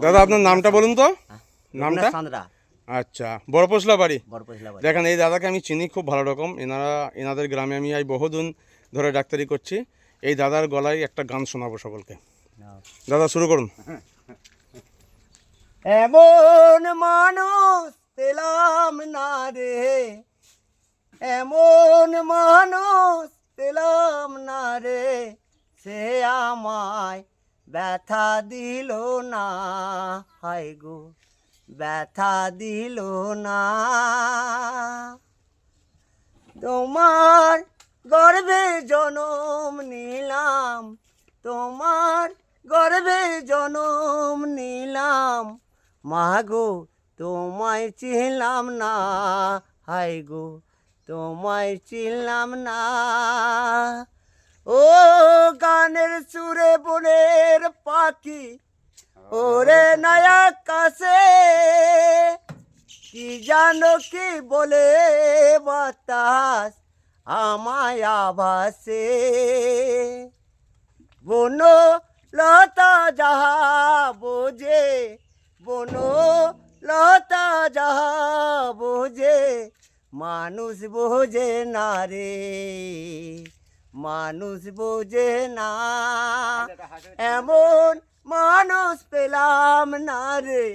দাদা আপনার নামটা বলুন তো। নামটা? সান্দ্রা। আচ্ছা, বড় পশলা বাড়ি। বড় পশলা বাড়ি। দেখেন এই দাদাকে আমি চিনি খুব ভালো রকম। এনাদের গ্রামে আমি এই বহুদিন ধরে ডাক্তারি করছি। এই দাদার গলায় একটা গান শোনাবো সকলকে। দাদা শুরু করুন। এমন মানুষ পেলাম না রে, এমন মানুষ পেলাম না রে, সে আমায় ব্যথা দিল না, হায় গো ব্যথা দিল না। তোমার গর্ভে জনম নিলাম, তোমার গর্ভে জনম নিলাম, মা গো তোমায় চিনলাম না, হায় গো তোমায় চিনলাম না। ও গানের সুরে বনের পাখি ওরে নয়া কাছে, কি জানো কি বলে বাতাস আমায় আভাসে, বনো লতা যাহা বোঝে, বনো লতা যাহা বোঝে, মানুষ বোঝে না রে, মানুষ বোঝে না। এমন মানুষ পেলাম না রে,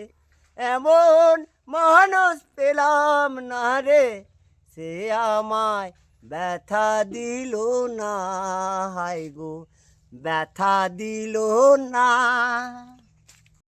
এমন মানুষ পেলাম না রে, সে আমায় ব্যথা দিল না, হায় গো ব্যথা দিল না।